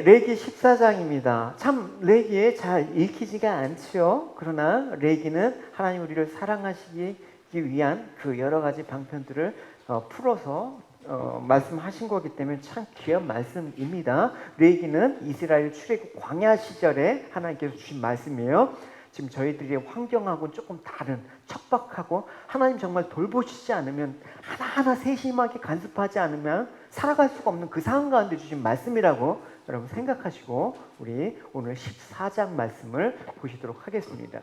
레기 14장입니다. 참 레기에 잘 읽히지가 않지요. 그러나 레기는 하나님 우리를 사랑하시기 위한 그 여러 가지 방편들을 풀어서 말씀하신 거기 때문에 참 귀한 말씀입니다. 레기는 이스라엘 출애굽 광야 시절에 하나님께서 주신 말씀이에요. 지금 저희들의 환경하고는 조금 다른, 척박하고 하나님 정말 돌보시지 않으면, 하나하나 세심하게 간섭하지 않으면 살아갈 수가 없는 그 상황 가운데 주신 말씀이라고 여러분 생각하시고 우리 오늘 14장 말씀을 보시도록 하겠습니다.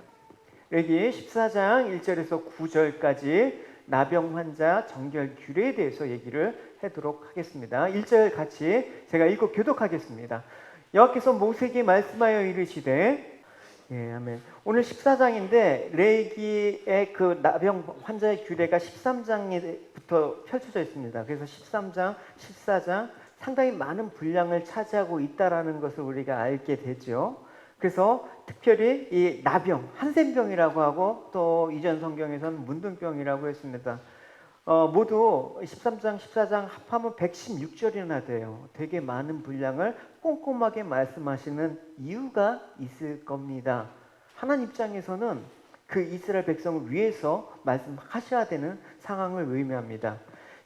여기 14장 1절에서 9절까지 나병 환자 정결 규례에 대해서 얘기를 하도록 하겠습니다. 1절 같이 제가 읽고 교독하겠습니다. 여호와께서 모세에게 말씀하여 이르시되, 예, 아멘. 오늘 14장인데 레위기의 그 나병 환자의 규례가 13장부터 펼쳐져 있습니다. 그래서 13장, 14장 상당히 많은 분량을 차지하고 있다라는 것을 우리가 알게 되죠. 그래서 특별히 이 나병, 한센병이라고 하고 또 이전 성경에서는 문둥병이라고 했습니다. 모두 13장, 14장 합하면 116절이나 돼요. 되게 많은 분량을 꼼꼼하게 말씀하시는 이유가 있을 겁니다. 하나님 입장에서는 그 이스라엘 백성을 위해서 말씀하셔야 되는 상황을 의미합니다.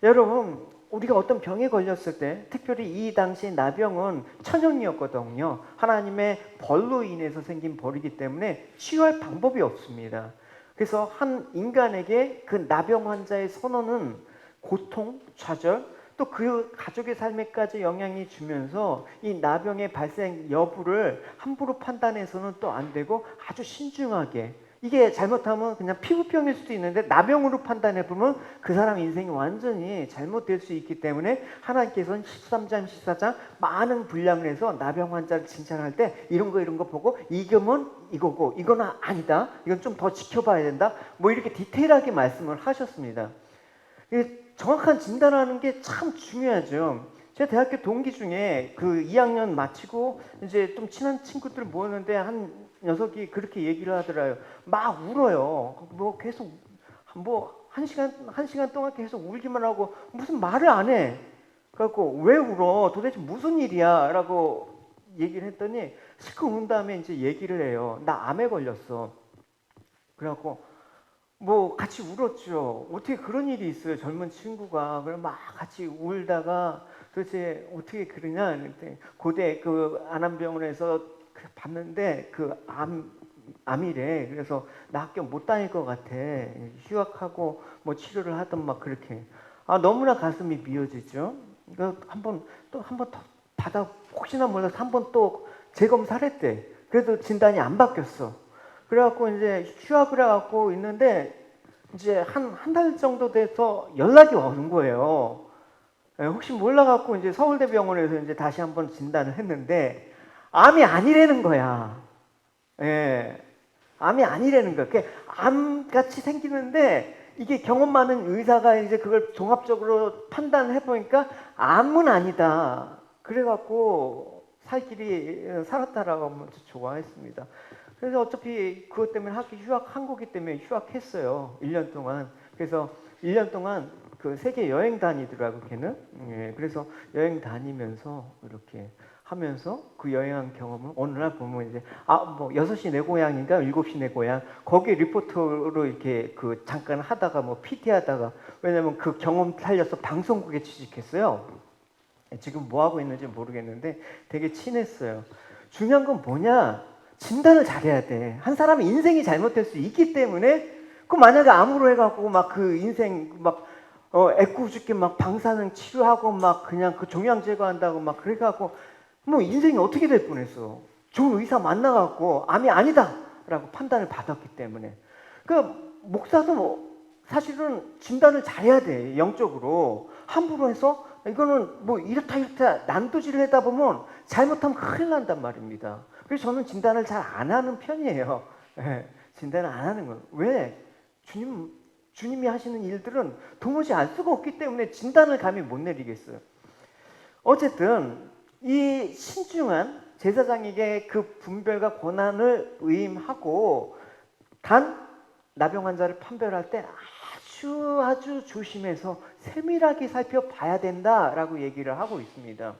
여러분, 우리가 어떤 병에 걸렸을 때, 특별히 이 당시 나병은 천연이었거든요. 하나님의 벌로 인해서 생긴 벌이기 때문에 치유할 방법이 없습니다. 그래서 한 인간에게 그 나병 환자의 선언은 고통, 좌절, 또 그 가족의 삶에까지 영향이 주면서 이 나병의 발생 여부를 함부로 판단해서는 또 안 되고 아주 신중하게, 이게 잘못하면 그냥 피부병일 수도 있는데 나병으로 판단해 보면 그 사람 인생이 완전히 잘못될 수 있기 때문에 하나님께서는 13장, 14장 많은 분량을 해서 나병 환자를 진찰할 때 이런 거 보고 이거면 이거고 이거는 아니다, 이건 좀 더 지켜봐야 된다, 뭐 이렇게 디테일하게 말씀을 하셨습니다. 정확한 진단하는 게 참 중요하죠. 제가 대학교 동기 중에 그 2학년 마치고 이제 좀 친한 친구들 모였는데 한 녀석이 그렇게 얘기를 하더라고요. 막 울어요. 뭐 계속 뭐 한 시간 동안 계속 울기만 하고 무슨 말을 안 해. 그래갖고 왜 울어? 도대체 무슨 일이야? 라고 얘기를 했더니 실컷 운 다음에 이제 얘기를 해요. 나 암에 걸렸어. 그래갖고 뭐 같이 울었죠. 어떻게 그런 일이 있어요, 젊은 친구가. 그럼 막 같이 울다가 도대체 어떻게 그러냐. 고대 그 안암병원에서 봤는데 그 암이래. 그래서 나 학교 못 다닐 것 같아. 휴학하고 뭐 치료를 하든 막 그렇게. 너무나 가슴이 미어지죠. 한번 더 받아, 혹시나 몰라서 한번 또 재검사를 했대. 그래도 진단이 안 바뀌었어. 그래갖고 이제 휴학을 해갖고 있는데 이제 한 달 정도 돼서 연락이 오는 거예요. 혹시 몰라갖고 이제 서울대병원에서 이제 다시 한번 진단을 했는데 암이 아니라는 거야. 예, 암이 아니라는 거야. 암같이 생기는데 이게 경험 많은 의사가 이제 그걸 종합적으로 판단을 해보니까 암은 아니다. 그래갖고 살 길이 살았다라고 하면 좋아했습니다. 그래서 어차피 그것 때문에 학교 휴학한 거기 때문에 휴학했어요. 1년 동안. 그래서 1년 동안 그 세계 여행 다니더라고, 걔는. 예, 그래서 여행 다니면서 이렇게 하면서 그 여행한 경험을 어느 날 보면 이제 뭐 6시 내 고향인가 7시 내 고향 거기 리포터로 이렇게 그 잠깐 하다가 뭐 PT 하다가, 왜냐면 그 경험 살려서 방송국에 취직했어요. 지금 뭐 하고 있는지 모르겠는데 되게 친했어요. 중요한 건 뭐냐? 진단을 잘해야 돼. 한 사람의 인생이 잘못될 수 있기 때문에, 그 만약에 암으로 해갖고 막 그 인생 막 애꿎 죽게 막 방사능 치료하고 막 그냥 그 종양 제거한다고 막 그래갖고 뭐 인생이 어떻게 될 뻔했어. 좋은 의사 만나갖고 암이 아니다라고 판단을 받았기 때문에. 그 목사도 뭐 사실은 진단을 잘해야 돼. 영적으로 함부로 해서 이거는 뭐 이렇다 난도질을 하다 보면 잘못하면 큰일 난단 말입니다. 그래서 저는 진단을 잘 안 하는 편이에요. 네, 진단을 안 하는 거예요. 왜? 주님이 하시는 일들은 도무지 알 수가 없기 때문에 진단을 감히 못 내리겠어요. 어쨌든 이 신중한 제사장에게 그 분별과 권한을 위임하고 단 나병 환자를 판별할 때 아주 조심해서 세밀하게 살펴봐야 된다라고 얘기를 하고 있습니다.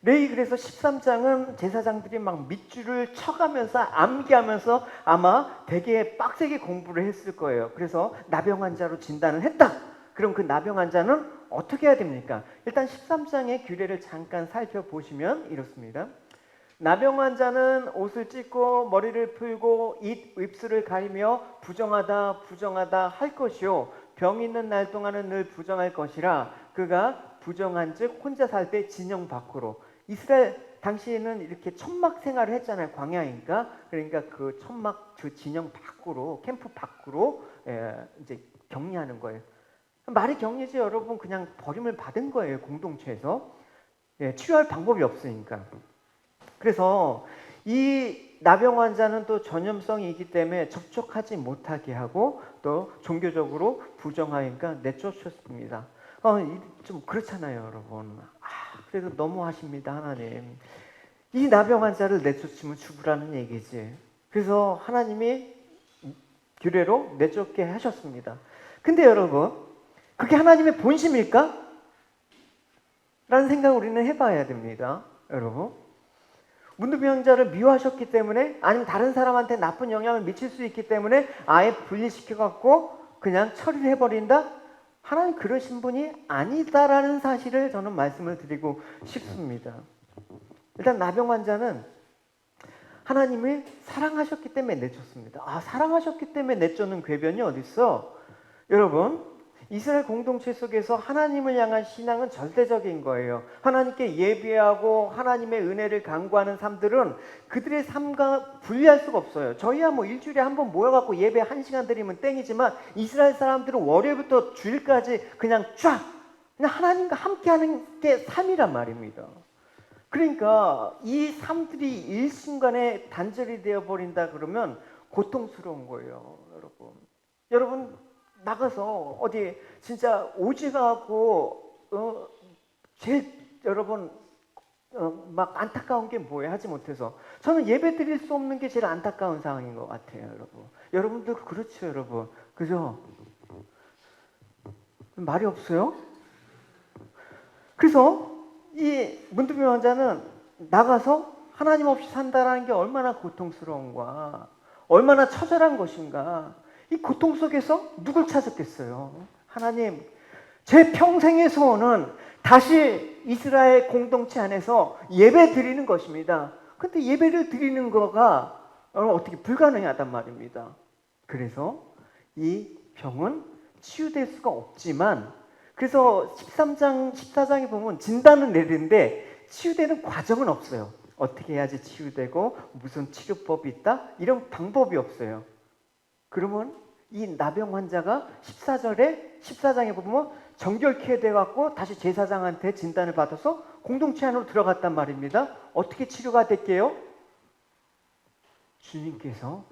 레위 그래서 13장은 제사장들이 막 밑줄을 쳐가면서 암기하면서 아마 되게 빡세게 공부를 했을 거예요. 그래서 나병 환자로 진단을 했다. 그럼 그 나병 환자는 어떻게 해야 됩니까? 일단 13장의 규례를 잠깐 살펴보시면 이렇습니다. 나병 환자는 옷을 찢고 머리를 풀고 입술을 가리며 부정하다 할 것이요 병 있는 날 동안은 늘 부정할 것이라 그가 부정한즉 혼자 살 때 진영 밖으로. 이스라엘 당시에는 이렇게 천막 생활을 했잖아요. 광야니까. 그러니까 그 천막 그 진영 밖으로 캠프 밖으로 이제 격리하는 거예요. 말이 격리지 여러분 그냥 버림을 받은 거예요. 공동체에서. 치료할 방법이 없으니까. 그래서 이 나병 환자는 또 전염성이 있기 때문에 접촉하지 못하게 하고 또 종교적으로 부정하니까 내쫓았습니다. 좀 그렇잖아요, 여러분. 그래도 너무하십니다, 하나님. 이 나병 환자를 내쫓으면 죽으라는 얘기지. 그래서 하나님이 규례로 내쫓게 하셨습니다. 근데 여러분, 그게 하나님의 본심일까? 라는 생각을 우리는 해봐야 됩니다, 여러분. 문둥병자를 미워하셨기 때문에 아니면 다른 사람한테 나쁜 영향을 미칠 수 있기 때문에 아예 분리시켜갖고 그냥 처리를 해버린다? 하나님 그러신 분이 아니다라는 사실을 저는 말씀을 드리고 싶습니다. 일단 나병 환자는 하나님을 사랑하셨기 때문에 내쫓습니다. 사랑하셨기 때문에 내쫓는 궤변이 어디 있어? 여러분, 이스라엘 공동체 속에서 하나님을 향한 신앙은 절대적인 거예요. 하나님께 예배하고 하나님의 은혜를 간구하는 삶들은 그들의 삶과 분리할 수가 없어요. 저희야 뭐 일주일에 한 번 모여갖고 예배 1시간 드리면 땡이지만 이스라엘 사람들은 월요일부터 주일까지 그냥 그냥 하나님과 함께하는 게 삶이란 말입니다. 그러니까 이 삶들이 일순간에 단절이 되어버린다 그러면 고통스러운 거예요, 여러분. 여러분 나가서 어디 진짜 오지가고 제일 여러분 막 안타까운 게 뭐예요? 하지 못해서 저는 예배 드릴 수 없는 게 제일 안타까운 상황인 것 같아요, 여러분. 여러분들 그렇죠, 여러분. 그죠? 말이 없어요? 그래서 이 문둥병 환자는 나가서 하나님 없이 산다라는 게 얼마나 고통스러운가, 얼마나 처절한 것인가. 이 고통 속에서 누굴 찾았겠어요? 하나님, 제 평생의 소원은 다시 이스라엘 공동체 안에서 예배 드리는 것입니다. 근데 예배를 드리는 거가 어떻게 불가능하단 말입니다. 그래서 이 병은 치유될 수가 없지만, 그래서 13장, 14장에 보면 진단은 내리는데 치유되는 과정은 없어요. 어떻게 해야지 치유되고 무슨 치료법이 있다? 이런 방법이 없어요. 그러면 이 나병 환자가 14장에 보면 정결케 돼갖고 다시 제사장한테 진단을 받아서 공동체 안으로 들어갔단 말입니다. 어떻게 치료가 됐게요? 주님께서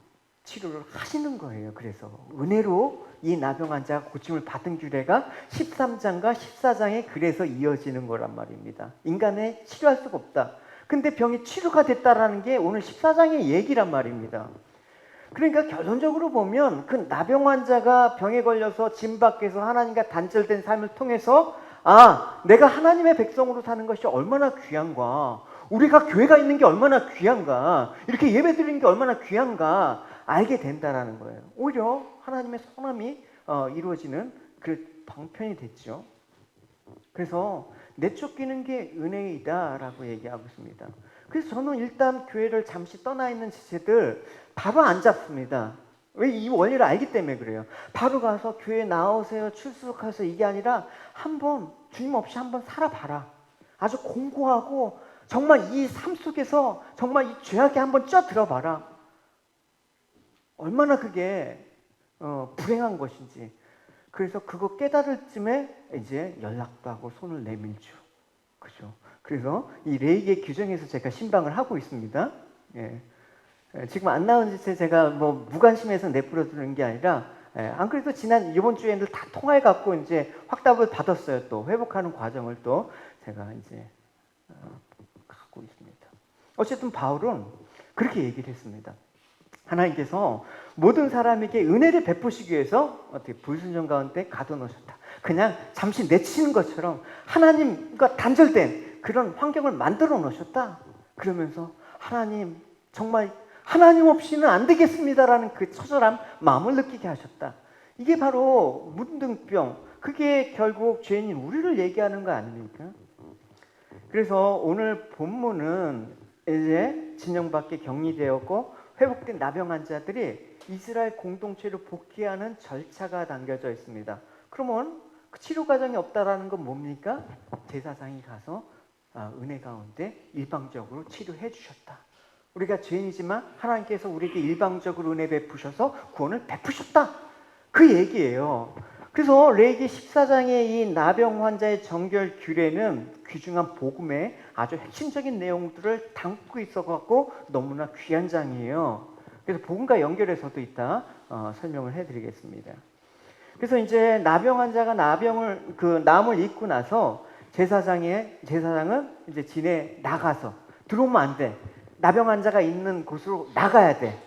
치료를 하시는 거예요. 그래서 은혜로 이 나병 환자가 고침을 받은 규례가 13장과 14장에 그래서 이어지는 거란 말입니다. 인간에 치료할 수가 없다. 근데 병이 치료가 됐다라는 게 오늘 14장의 얘기란 말입니다. 그러니까 결론적으로 보면 그 나병 환자가 병에 걸려서 짐 밖에서 하나님과 단절된 삶을 통해서 내가 하나님의 백성으로 사는 것이 얼마나 귀한가, 우리가 교회가 있는 게 얼마나 귀한가, 이렇게 예배 드리는 게 얼마나 귀한가 알게 된다라는 거예요. 오히려 하나님의 선함이 이루어지는 그 방편이 됐죠. 그래서 내쫓기는 게 은혜이다라고 얘기하고 있습니다. 그래서 저는 일단 교회를 잠시 떠나 있는 지체들 바로 안 잡습니다. 왜? 이 원리를 알기 때문에 그래요. 바로 가서 교회 나오세요, 출석하세요, 이게 아니라 한번 주님 없이 한번 살아봐라. 아주 공고하고 정말 이 삶 속에서 정말 이 죄악에 한번 쪄들어봐라. 얼마나 그게 불행한 것인지. 그래서 그거 깨달을 쯤에 이제 연락도 하고 손을 내밀죠. 그죠? 그래서 이 레이기의 규정에서 제가 신방을 하고 있습니다. 예. 지금 안 나온 짓에 제가 뭐 무관심해서 내버려 두는 게 아니라, 안 그래도 이번 주에는 다 통화해 갖고 이제 확답을 받았어요. 또 회복하는 과정을 또 제가 이제 갖고 있습니다. 어쨌든 바울은 그렇게 얘기를 했습니다. 하나님께서 모든 사람에게 은혜를 베푸시기 위해서 어떻게 불순종 가운데 가둬놓으셨다. 그냥 잠시 내치는 것처럼 하나님과 단절된 그런 환경을 만들어 놓으셨다. 그러면서 하나님 정말 하나님 없이는 안 되겠습니다라는 그 처절한 마음을 느끼게 하셨다. 이게 바로 문둥병, 그게 결국 죄인인 우리를 얘기하는 거 아닙니까? 그래서 오늘 본문은 이제 진영 밖에 격리되었고 회복된 나병 환자들이 이스라엘 공동체로 복귀하는 절차가 담겨져 있습니다. 그러면 그 치료 과정이 없다라는 건 뭡니까? 제사장이 가서 은혜 가운데 일방적으로 치료해 주셨다. 우리가 죄인이지만 하나님께서 우리에게 일방적으로 은혜 베푸셔서 구원을 베푸셨다. 그 얘기예요. 그래서 레위기 14장의 이 나병 환자의 정결 규례는 귀중한 복음의 아주 핵심적인 내용들을 담고 있어갖고 너무나 귀한 장이에요. 그래서 복음과 연결해서도 이따 설명을 해드리겠습니다. 그래서 이제 나병 환자가 남을 입고 나서 제사장은 이제 진에 나가서 들어오면 안 돼. 나병 환자가 있는 곳으로 나가야 돼.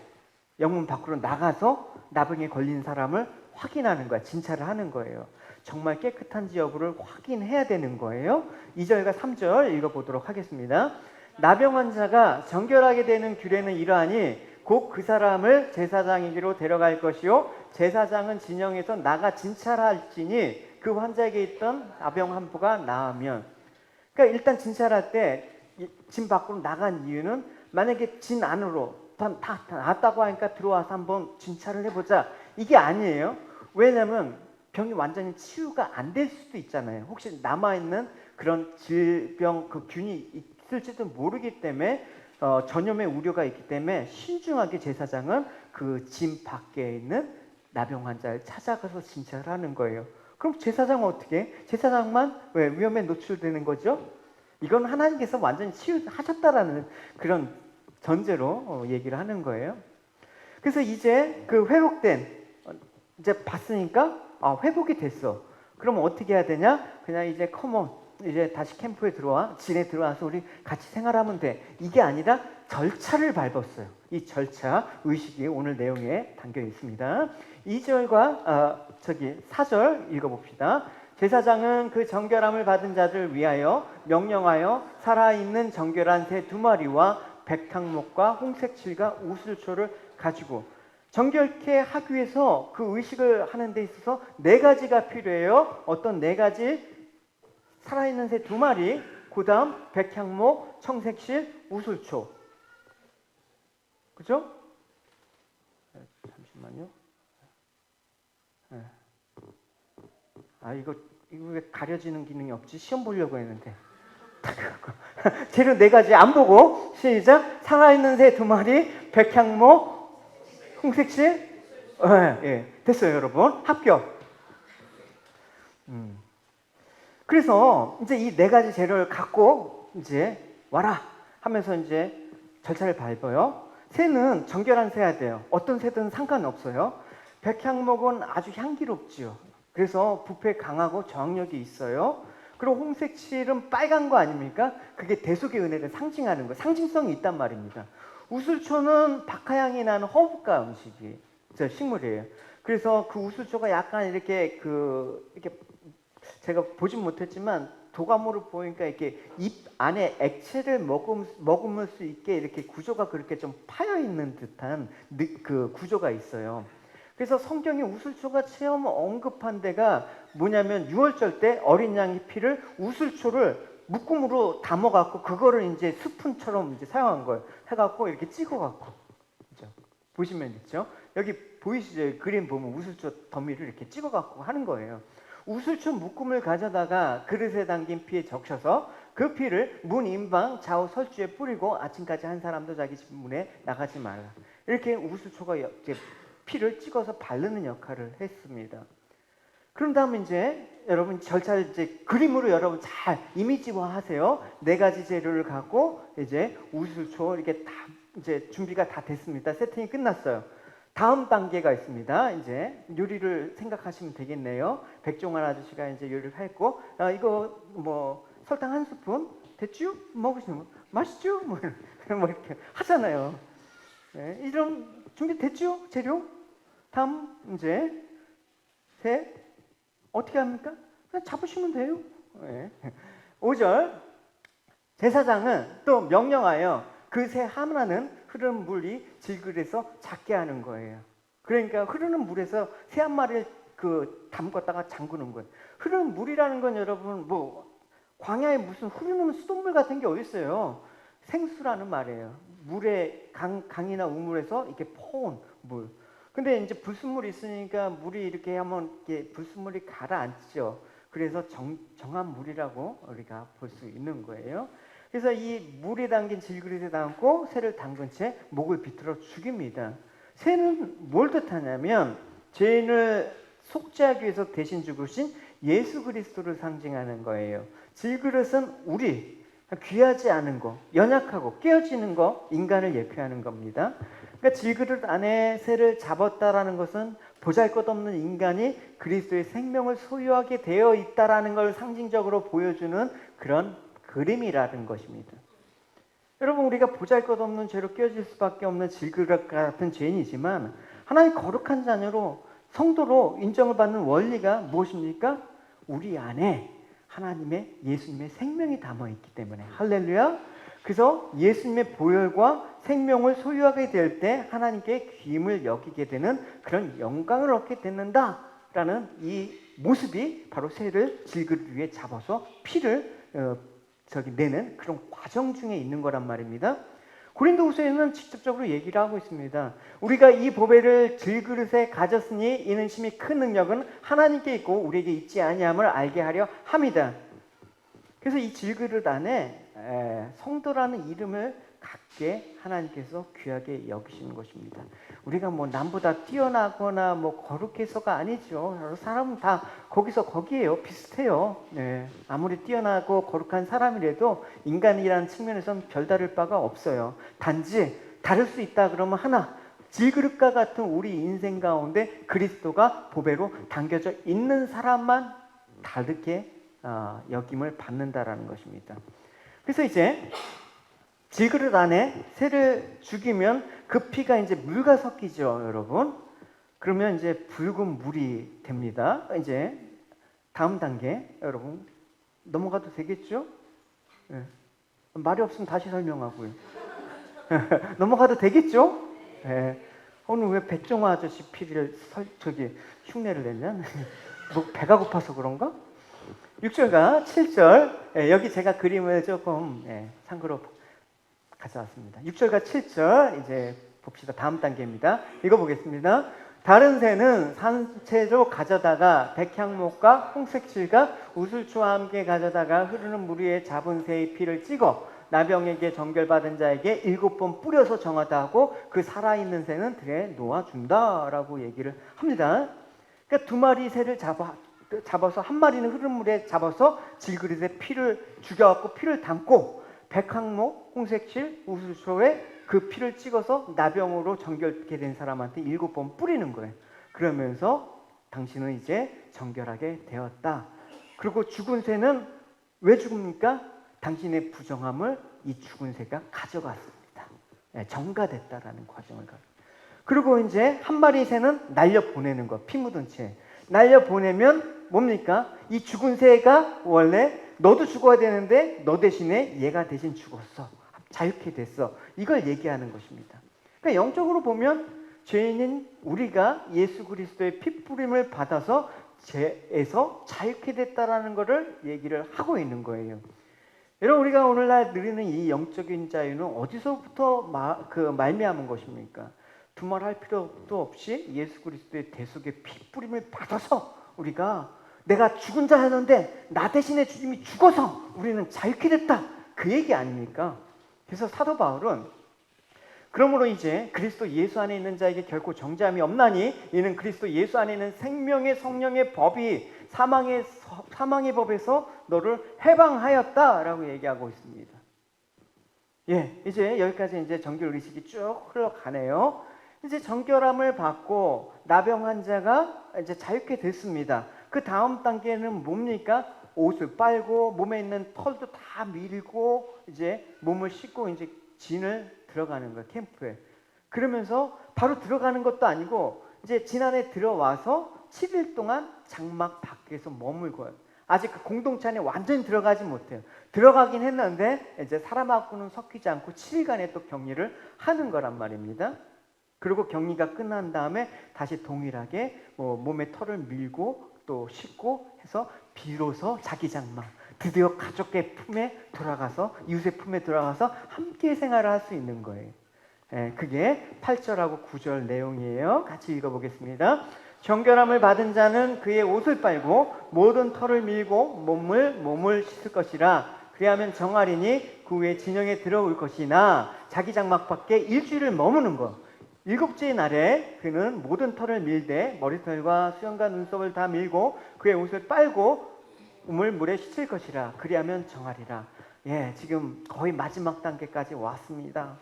영문 밖으로 나가서 나병에 걸린 사람을 확인하는 거야. 진찰을 하는 거예요. 정말 깨끗한지 여부를 확인해야 되는 거예요. 2절과 3절 읽어보도록 하겠습니다. 나병 환자가 정결하게 되는 규례는 이러하니 곧 그 사람을 제사장에게로 데려갈 것이요 제사장은 진영에서 나가 진찰할지니 그 환자에게 있던 나병 한 부가 나으면, 그러니까 일단 진찰할 때 진 밖으로 나간 이유는 만약에 진 안으로 다 나았다고 하니까 들어와서 한번 진찰을 해보자, 이게 아니에요. 왜냐하면 병이 완전히 치유가 안 될 수도 있잖아요. 혹시 남아있는 그런 질병 그 균이 있을지도 모르기 때문에 전염의 우려가 있기 때문에 신중하게 제사장은 그 진 밖에 있는 나병 환자를 찾아가서 진찰을 하는 거예요. 그럼 제사장은 어떻게 해? 제사장만 왜 위험에 노출되는 거죠? 이건 하나님께서 완전히 치유하셨다라는 그런 전제로 얘기를 하는 거예요. 그래서 이제 그 회복된 이제 봤으니까 회복이 됐어. 그럼 어떻게 해야 되냐? 그냥 이제 이제 다시 캠프에 진에 들어와서 우리 같이 생활하면 돼. 이게 아니라 절차를 밟았어요. 이 절차 의식이 오늘 내용에 담겨 있습니다. 2절과 4절 읽어봅시다. 제사장은 그 정결함을 받은 자들 위하여 명령하여 살아있는 정결한 새 2마리와 백탕목과 홍색칠과 우슬초를 가지고, 정결케 하기 위해서 그 의식을 하는 데 있어서 4가지가 필요해요. 어떤 4가지? 살아있는 새 2마리, 그 다음 백향목, 청색실, 우슬초. 그죠? 잠시만요. 이거 왜 가려지는 기능이 없지? 시험 보려고 했는데. 재료 4가지 안 보고 시작. 살아있는 새 2마리, 백향목, 홍색실. 됐어요, 여러분. 합격. 그래서 이제 이 4가지 재료를 갖고 이제 와라 하면서 이제 절차를 밟아요. 새는 정결한 새야 돼요. 어떤 새든 상관없어요. 백향목은 아주 향기롭지요. 그래서 부패 강하고 저항력이 있어요. 그리고 홍색실은 빨간 거 아닙니까? 그게 대속의 은혜를 상징하는 거, 상징성이 있단 말입니다. 우슬초는 박하향이 나는 허브가 식물이에요. 그래서 그 우슬초가 약간 이렇게 제가 보진 못했지만 도감으로 보니까 이렇게 입 안에 액체를 머금을 수 있게 이렇게 구조가 그렇게 좀 파여 있는 듯한 그 구조가 있어요. 그래서 성경에 우슬초가 처음 언급한 데가 뭐냐면 유월절 때 어린 양의 피를 우슬초를 묶음으로 담아갖고 그거를 이제 스푼처럼 이제 사용한 거예요. 해갖고 이렇게 찍어갖고, 그죠? 보시면 있죠. 여기 보이시죠? 그림 보면 우슬초 더미를 이렇게 찍어갖고 하는 거예요. 우슬초 묶음을 가져다가 그릇에 담긴 피에 적셔서 그 피를 문 인방 좌우 설주에 뿌리고 아침까지 한 사람도 자기 집 문에 나가지 말라. 이렇게 우슬초가 이제 피를 찍어서 바르는 역할을 했습니다. 그런 다음에 이제 여러분 절차를 이제 그림으로 여러분 잘 이미지화 하세요. 4가지 재료를 갖고 이제 우슬초 이렇게 다 이제 준비가 다 됐습니다. 세팅이 끝났어요. 다음 단계가 있습니다. 이제 요리를 생각하시면 되겠네요. 백종원 아저씨가 이제 요리를 했고, 이거 뭐 설탕 1스푼 됐죠? 먹으시는 거 맛있죠? 뭐 이렇게 하잖아요. 네, 이런 준비 됐죠? 재료? 다음 이제 새 어떻게 합니까? 그냥 잡으시면 돼요. 네. 5절 제사장은 또 명령하여 그 새 하나는 흐르는 물이 질그릇에서 작게 하는 거예요. 그러니까 흐르는 물에서 새 한 마리를 담궜다가 잠그는 거예요. 흐르는 물이라는 건 여러분 뭐 광야에 무슨 흐르는 수돗물 같은 게 어디 있어요? 생수라는 말이에요. 물에 강이나 우물에서 이렇게 퍼온 물. 근데 이제 불순물이 있으니까 물이 이렇게 하면 이렇게 불순물이 가라앉죠. 그래서 정한 물이라고 우리가 볼 수 있는 거예요. 그래서 이 물에 담긴 질그릇에 담고 새를 담근 채 목을 비틀어 죽입니다. 새는 뭘 뜻하냐면 죄인을 속죄하기 위해서 대신 죽으신 예수 그리스도를 상징하는 거예요. 질그릇은 우리 귀하지 않은 거, 연약하고 깨어지는 거, 인간을 예표하는 겁니다. 그러니까 질그릇 안에 새를 잡았다라는 것은 보잘것없는 인간이 그리스도의 생명을 소유하게 되어 있다라는 걸 상징적으로 보여주는 그런 그림이라는 것입니다. 여러분, 우리가 보잘것없는 죄로 깨어질 수밖에 없는 질그릇 같은 죄인이지만 하나님 거룩한 자녀로 성도로 인정을 받는 원리가 무엇입니까? 우리 안에 하나님의 예수님의 생명이 담아있기 때문에. 할렐루야. 그래서 예수님의 보혈과 생명을 소유하게 될 때 하나님께 귀임을 여기게 되는 그런 영광을 얻게 된다라는 이 모습이 바로 새를 질그릇 위에 잡아서 피를 내는 그런 과정 중에 있는 거란 말입니다. 고린도후서에는 직접적으로 얘기를 하고 있습니다. 우리가 이 보배를 질그릇에 가졌으니 이는 심히 큰 능력은 하나님께 있고 우리에게 있지 아니함을 알게 하려 함이다. 그래서 이 질그릇 안에 성도라는 이름을 갖게 하나님께서 귀하게 여기시는 것입니다. 우리가 뭐 남보다 뛰어나거나 뭐 거룩해서가 아니죠. 사람은 다 거기서 거기에요. 비슷해요. 네. 아무리 뛰어나고 거룩한 사람이라도 인간이라는 측면에서는 별다를 바가 없어요. 단지 다를 수 있다 그러면 하나, 질그릇과 같은 우리 인생 가운데 그리스도가 보배로 담겨져 있는 사람만 다르게 여김을 받는다라는 것입니다. 그래서 이제 질그릇 안에 새를 죽이면 그 피가 이제 물과 섞이죠, 여러분. 그러면 이제 붉은 물이 됩니다. 이제 다음 단계, 여러분 넘어가도 되겠죠? 네. 말이 없으면 다시 설명하고요. 넘어가도 되겠죠? 네. 오늘 왜 백종화 아저씨 피를 흉내를 냈냐? 뭐 배가 고파서 그런가? 6절과 7절, 여기 제가 그림을 조금 참고로 가져왔습니다. 6절과 7절 이제 봅시다. 다음 단계입니다. 읽어보겠습니다. 다른 새는 산채로 가져다가 백향목과 홍색실과 우슬초와 함께 가져다가 흐르는 물 위에 잡은 새의 피를 찍어 나병에게 정결받은 자에게 7번 뿌려서 정하다 하고 그 살아있는 새는 들에 놓아준다라고 얘기를 합니다. 그러니까 두 마리 새를 잡아서 한 마리는 흐르는 물에 잡아서 질그릇에 피를 죽여갖고 피를 담고 백항목, 홍색실, 우수초에 그 피를 찍어서 나병으로 정결케 된 사람한테 7번 뿌리는 거예요. 그러면서 당신은 이제 정결하게 되었다. 그리고 죽은 새는 왜 죽습니까? 당신의 부정함을 이 죽은 새가 가져갔습니다. 정가됐다라는 과정을 가지고. 그리고 이제 한 마리 새는 날려보내는 거, 피 묻은 채. 날려보내면 뭡니까? 이 죽은 새가 원래 너도 죽어야 되는데 너 대신에 얘가 대신 죽었어. 자유케 됐어. 이걸 얘기하는 것입니다. 그러니까 영적으로 보면 죄인인 우리가 예수 그리스도의 피뿌림을 받아서 죄에서 자유케 됐다라는 것을 얘기를 하고 있는 거예요. 여러분, 우리가 오늘날 누리는 이 영적인 자유는 어디서부터 말미암은 것입니까? 두말할 필요도 없이 예수 그리스도의 대속의 피뿌림을 받아서 우리가 내가 죽은 자였는데 나 대신에 주님이 죽어서 우리는 자유케 됐다. 그 얘기 아닙니까? 그래서 사도 바울은 그러므로 이제 그리스도 예수 안에 있는 자에게 결코 정죄함이 없나니 이는 그리스도 예수 안에 있는 생명의 성령의 법이 사망의 법에서 너를 해방하였다라고 얘기하고 있습니다. 이제 여기까지 이제 정결 의식이 쭉 흘러가네요. 이제 정결함을 받고 나병 환자가 이제 자유케 됐습니다. 그 다음 단계는 뭡니까? 옷을 빨고 몸에 있는 털도 다 밀고 이제 몸을 씻고 이제 진을 들어가는 거예요, 캠프에. 그러면서 바로 들어가는 것도 아니고 이제 진 안에 들어와서 7일 동안 장막 밖에서 머물고요. 아직 그 공동체 안에 완전히 들어가지 못해요. 들어가긴 했는데 이제 사람하고는 섞이지 않고 7일간의 또 격리를 하는 거란 말입니다. 그리고 격리가 끝난 다음에 다시 동일하게 몸에 털을 밀고 또 씻고 해서 비로소 자기 장막, 드디어 가족의 품에 돌아가서, 이웃의 품에 들어가서 함께 생활을 할 수 있는 거예요. 그게 8절하고 9절 내용이에요. 같이 읽어보겠습니다. 정결함을 받은 자는 그의 옷을 빨고 모든 털을 밀고 몸을 씻을 것이라. 그리하면 정하리니 그 후에 진영에 들어올 것이나 자기 장막 밖에 일주일을 머무는 것. 7째 날에 그는 모든 털을 밀되 머리털과 수염과 눈썹을 다 밀고 그의 옷을 빨고 물에 씻을 것이라. 그리하면 정하리라. 지금 거의 마지막 단계까지 왔습니다.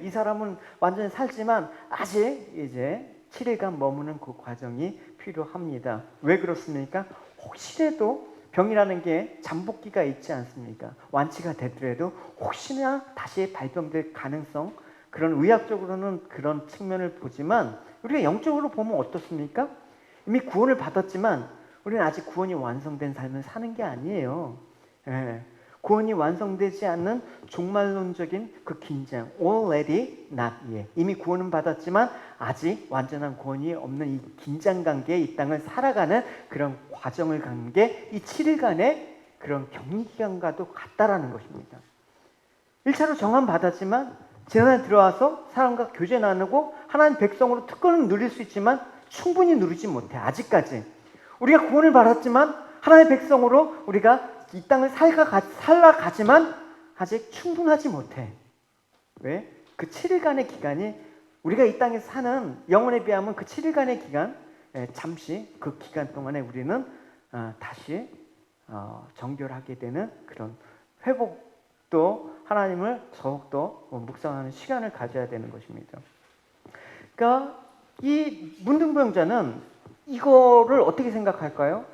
이 사람은 완전히 살지만 아직 이제 7일간 머무는 그 과정이 필요합니다. 왜 그렇습니까? 혹시라도 병이라는 게 잠복기가 있지 않습니까? 완치가 되더라도 혹시나 다시 발병될 가능성, 그런 의학적으로는 그런 측면을 보지만 우리가 영적으로 보면 어떻습니까? 이미 구원을 받았지만 우리는 아직 구원이 완성된 삶을 사는 게 아니에요. 구원이 완성되지 않는 종말론적인 그 긴장, already not yet. 이미 구원은 받았지만 아직 완전한 구원이 없는 이 긴장 관계에 이 땅을 살아가는 그런 과정을 가는 게 이 7일간의 그런 격리 기간과도 같다라는 것입니다. 1차로 정함 받았지만 재난에 들어와서 사람과 교제 나누고 하나님 백성으로 특권을 누릴 수 있지만 충분히 누리지 못해. 아직까지 우리가 구원을 받았지만 하나님의 백성으로 우리가 이 땅을 살아가지만 아직 충분하지 못해. 왜? 그 7일간의 기간이 우리가 이 땅에 사는 영혼에 비하면 그 7일간의 기간, 잠시 그 기간 동안에 우리는 다시 정결하게 되는 그런 회복도 하나님을 더욱더 묵상하는 시간을 가져야 되는 것입니다. 그러니까 이 문둥병자는 이거를 어떻게 생각할까요?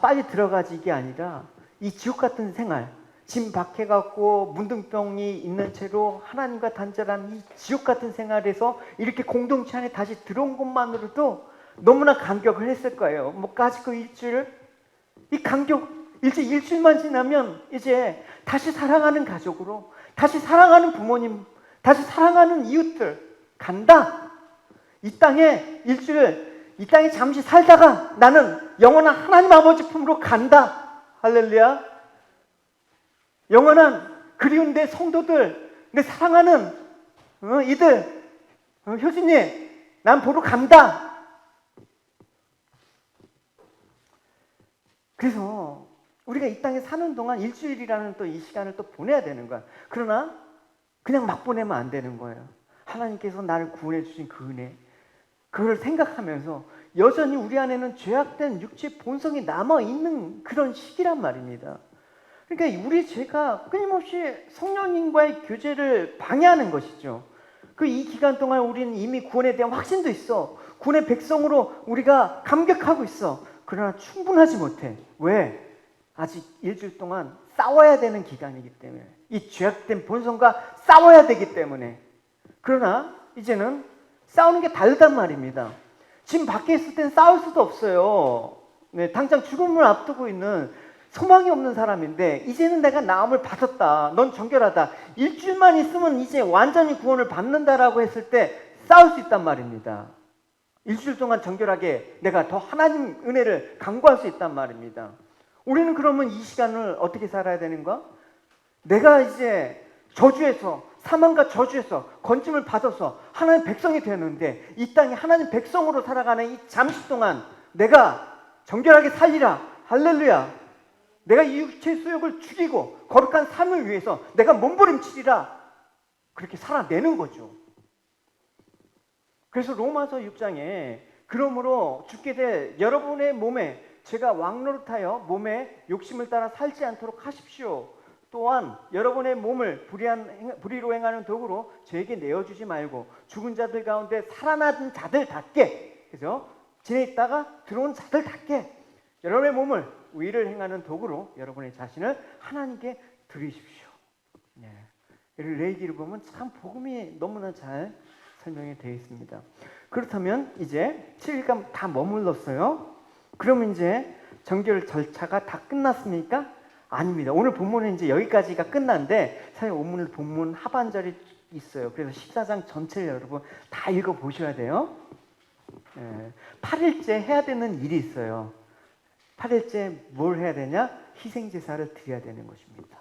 빨리 들어가지 이게 아니라 이 지옥 같은 생활, 짐 박해갖고 문둥병이 있는 채로 하나님과 단절한 이 지옥 같은 생활에서 이렇게 공동체 안에 다시 들어온 것만으로도 너무나 감격을 했을 거예요. 까짓 그 일주일, 이 감격, 일주일만 지나면 이제 다시 사랑하는 가족으로, 다시 사랑하는 부모님, 다시 사랑하는 이웃들 간다. 이 땅에 일주일, 이 땅에 잠시 살다가 나는 영원한 하나님 아버지 품으로 간다. 할렐루야. 영원한 그리운 내 성도들, 내 사랑하는 이들, 효진이 난 보러 간다. 그래서 우리가 이 땅에 사는 동안 일주일이라는 또 이 시간을 또 보내야 되는 거야. 그러나 그냥 막 보내면 안 되는 거예요. 하나님께서 나를 구원해 주신 그 은혜, 그걸 생각하면서 여전히 우리 안에는 죄악된 육체의 본성이 남아있는 그런 시기란 말입니다. 그러니까 우리 죄가 끊임없이 성령님과의 교제를 방해하는 것이죠. 이 기간 동안 우리는 이미 구원에 대한 확신도 있어. 구원의 백성으로 우리가 감격하고 있어. 그러나 충분하지 못해. 왜? 아직 일주일 동안 싸워야 되는 기간이기 때문에. 이 죄악된 본성과 싸워야 되기 때문에. 그러나 이제는 싸우는 게 다르단 말입니다. 지금 밖에 있을 땐 싸울 수도 없어요. 당장 죽음을 앞두고 있는 소망이 없는 사람인데 이제는 내가 나음을 받았다. 넌 정결하다. 일주일만 있으면 이제 완전히 구원을 받는다라고 했을 때 싸울 수 있단 말입니다. 일주일 동안 정결하게 내가 더 하나님 은혜를 강구할 수 있단 말입니다. 우리는 그러면 이 시간을 어떻게 살아야 되는가? 내가 이제 저주에서, 사망과 저주에서 건짐을 받아서 하나님 백성이 되었는데 이 땅에 하나님 백성으로 살아가는 이 잠시 동안 내가 정결하게 살리라. 할렐루야. 내가 이 육체의 수욕을 죽이고 거룩한 삶을 위해서 내가 몸부림치리라. 그렇게 살아내는 거죠. 그래서 로마서 6장에 그러므로 죽게 될 여러분의 몸에 제가 왕노릇하여 몸에 욕심을 따라 살지 않도록 하십시오. 또한 여러분의 몸을 불의로 행하는 도구로 저에게 내어주지 말고 죽은 자들 가운데 살아난 자들답게, 그래서 지내있다가 들어온 자들답게 여러분의 몸을 의를 행하는 도구로 여러분의 자신을 하나님께 드리십시오. 레위기를 보면 참 복음이 너무나 잘 설명이 되어 있습니다. 그렇다면 이제 7일간 다 머물렀어요. 그러면 이제 정결 절차가 다 끝났습니까? 아닙니다. 오늘 본문은 이제 여기까지가 끝난데 사실 오늘 본문 하반절이 있어요. 그래서 14장 전체를 여러분 다 읽어보셔야 돼요. 8일째 해야 되는 일이 있어요. 8일째 뭘 해야 되냐? 희생제사를 드려야 되는 것입니다.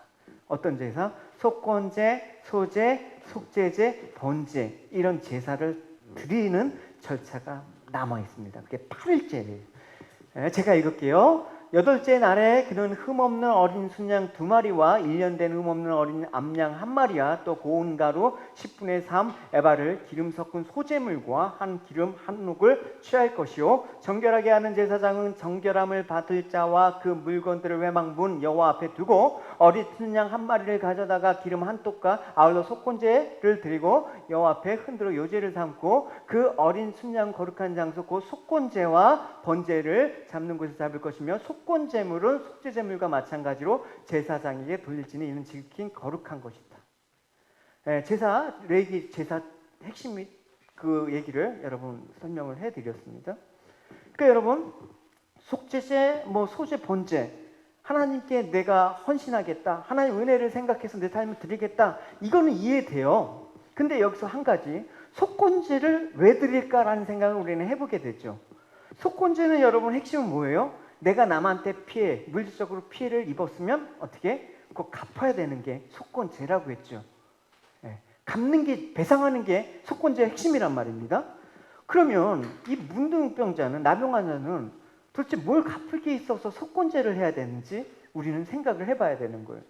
어떤 제사? 속건제, 소제, 속제제, 번제 이런 제사를 드리는 절차가 남아 있습니다. 그게 8일째예요. 제가 읽을게요. 8째 날에 그는 흠없는 어린 순양 2마리와 1년 된 흠없는 어린 암양 1마리와 또 고운 가루 10분의 3 에바를 기름 섞은 소재물과 한 기름 한 룩을 취할 것이요 정결하게 하는 제사장은 정결함을 받을 자와 그 물건들을 회막문 여호와 앞에 두고 어린 순양 1마리를 가져다가 기름 한 톡과 아울러 속건제를 드리고 여호와 앞에 흔들어 요제를 삼고 그 어린 순양 거룩한 장소 곧 속건제와 번제를 잡는 곳에 잡을 것이며 속건제물은 속죄제물과 마찬가지로 제사장에게 돌릴지니 이는 지극히 거룩한 것이다. 제사, 레위 제사 핵심 그 얘기를 여러분 설명을 해드렸습니다. 그러니까 여러분 속죄제, 소제, 번제 하나님께 내가 헌신하겠다. 하나님 은혜를 생각해서 내 삶을 드리겠다. 이거는 이해돼요. 근데 여기서 한 가지 속건제를 왜 드릴까라는 생각을 우리는 해보게 되죠. 속건제는 여러분 핵심은 뭐예요? 내가 남한테 물질적으로 피해를 입었으면 어떻게? 그거 갚아야 되는 게 속건제라고 했죠. 갚는 게, 배상하는 게 속건제의 핵심이란 말입니다. 그러면 이 문둥병자는, 나병환자는 도대체 뭘 갚을 게 있어서 속건제를 해야 되는지 우리는 생각을 해봐야 되는 거예요.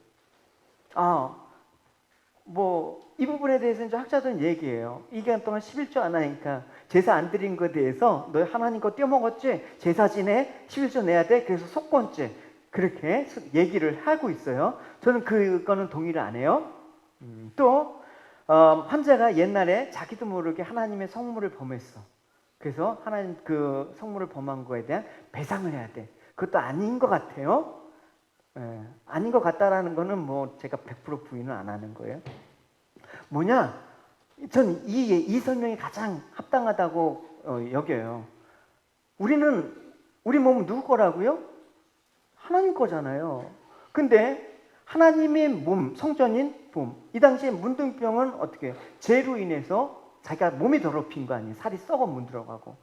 이 부분에 대해서는 이제 학자들은 얘기해요. 2개월 동안 11조 안 하니까 제사 안 드린 것에 대해서 너 하나님 거 떼어먹었지? 제사 지내? 11조 내야 돼? 그래서 속건제. 그렇게 얘기를 하고 있어요. 저는 그거는 동의를 안 해요. 또 환자가 옛날에 자기도 모르게 하나님의 성물을 범했어. 그래서 하나님 그 성물을 범한 거에 대한 배상을 해야 돼. 그것도 아닌 것 같아요. 아닌 것 같다라는 거는 제가 100% 부인은 안 하는 거예요. 뭐냐? 전 이 설명이 가장 합당하다고 여겨요. 우리 몸은 누구 거라고요? 하나님 거잖아요. 근데 하나님의 몸, 성전인 몸. 이 당시에 문둥병은 어떻게 해요? 죄로 인해서 자기가 몸이 더럽힌 거 아니에요. 살이 썩어 문들어가고.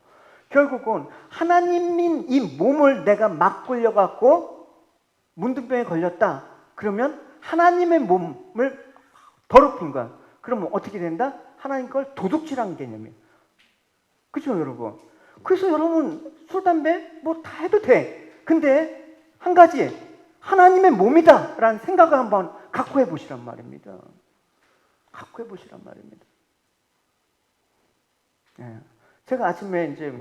결국은 하나님인 이 몸을 내가 막 굴려갖고 문둥병에 걸렸다. 그러면 하나님의 몸을 더럽힌 거야. 그러면 어떻게 된다? 하나님 걸 도둑질한 개념이에요. 그죠, 여러분? 그래서 여러분 술, 담배 다 해도 돼. 근데 한 가지 하나님의 몸이다 라는 생각을 한번 갖고 해보시란 말입니다. 갖고 해보시란 말입니다. 제가 아침에 이제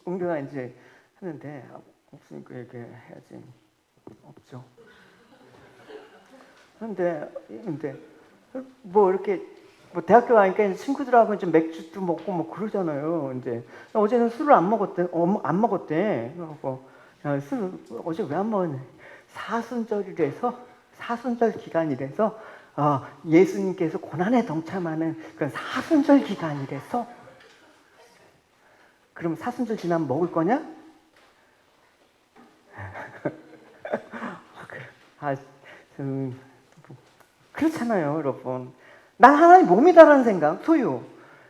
응대가 이제 하는데 없으니까 이렇게 해야지. 없죠. 그런데 이렇게 대학교 가니까 친구들하고 이제 맥주도 먹고 그러잖아요. 이제 어제는 술을 안 먹었대. 그래갖고 술 어제 왜 안 먹었냐? 사순절 기간이라서 예수님께서 고난에 동참하는 그런 사순절 기간이라서. 그럼 사순절 지나면 먹을 거냐? 그렇잖아요, 여러분. 난 하나님 몸이다라는 생각, 소유.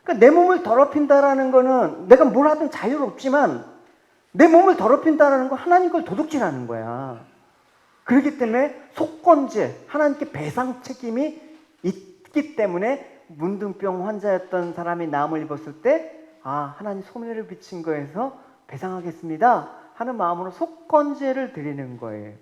그러니까 내 몸을 더럽힌다라는 거는 내가 뭘 하든 자유롭지만 내 몸을 더럽힌다라는 건 하나님 걸 도둑질하는 거야. 그렇기 때문에 속건제, 하나님께 배상 책임이 있기 때문에 문둥병 환자였던 사람이 나음을 입었을 때 하나님 소멸을 비친 거에서 배상하겠습니다 하는 마음으로 속건제를 드리는 거예요.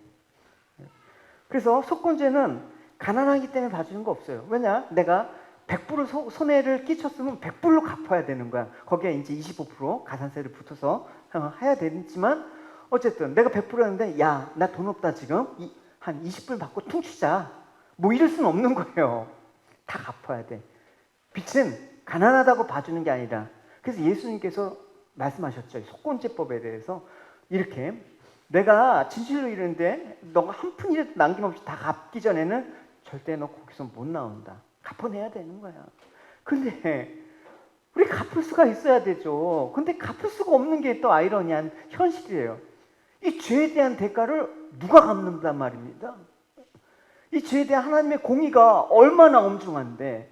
그래서 속건제는 가난하기 때문에 봐주는 거 없어요. 왜냐? 내가 100% 손해를 끼쳤으면 100%로 갚아야 되는 거야. 거기에 이제 25% 가산세를 붙여서 해야 되지만 어쨌든 내가 100%였는데 야, 나 돈 없다 지금. 한 20불 받고 퉁치자. 이럴 수는 없는 거예요. 다 갚아야 돼. 빛은 가난하다고 봐주는 게 아니라 그래서 예수님께서 말씀하셨죠. 속건제법에 대해서 이렇게 내가 진실로 이러는데 너가 한 푼이라도 남김없이 다 갚기 전에는 절대 너 거기서 못 나온다. 갚아내야 되는 거야. 근데 우리 갚을 수가 있어야 되죠. 근데 갚을 수가 없는 게 또 아이러니한 현실이에요. 이 죄에 대한 대가를 누가 갚는단 말입니다. 이 죄에 대한 하나님의 공의가 얼마나 엄중한데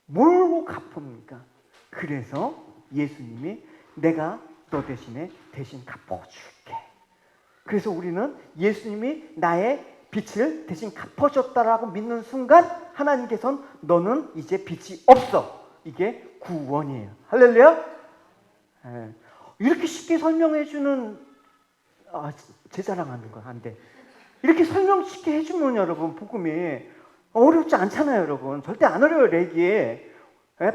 뭘로 갚습니까? 그래서 예수님이 내가 너 대신 갚아줄게. 그래서 우리는 예수님이 나의 빚을 대신 갚아줬다라고 믿는 순간 하나님께서는 너는 이제 빚이 없어. 이게 구원이에요. 할렐루야. 이렇게 쉽게 설명해주는 제 자랑하는 거 안 돼. 이렇게 설명 쉽게 해주면 여러분 복음이 어렵지 않잖아요. 여러분 절대 안 어려워요. 레기에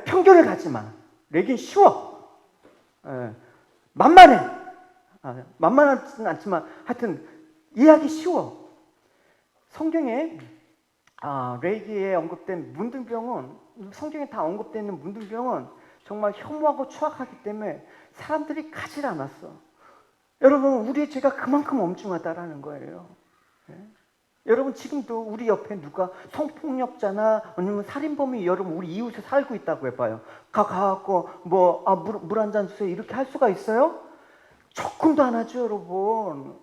편견을 갖지 마. 레기는 쉬워. 만만해. 만만하지는 않지만 하여튼 이해하기 쉬워. 성경에 레기에 언급된 문둥병은, 성경에 다 언급되어 있는 문둥병은 정말 혐오하고 추악하기 때문에 사람들이 가질 않았어. 여러분 우리의 죄가 그만큼 엄중하다라는 거예요. 여러분 지금도 우리 옆에 누가 성폭력자나 아니면 살인범이 여러분 우리 이웃에 살고 있다고 해봐요. 가갖고 물 한 잔 주세요 이렇게 할 수가 있어요? 접근도 안 하죠. 여러분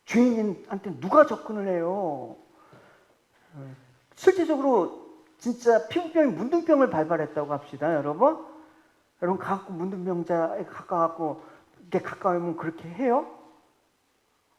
죄인한테 누가 접근을 해요? 실제적으로 진짜 피부병이 문둥병을 발발했다고 합시다. 여러분 가갖고 문둥병자에 가까워갖고 이렇게 가까우면 그렇게 해요?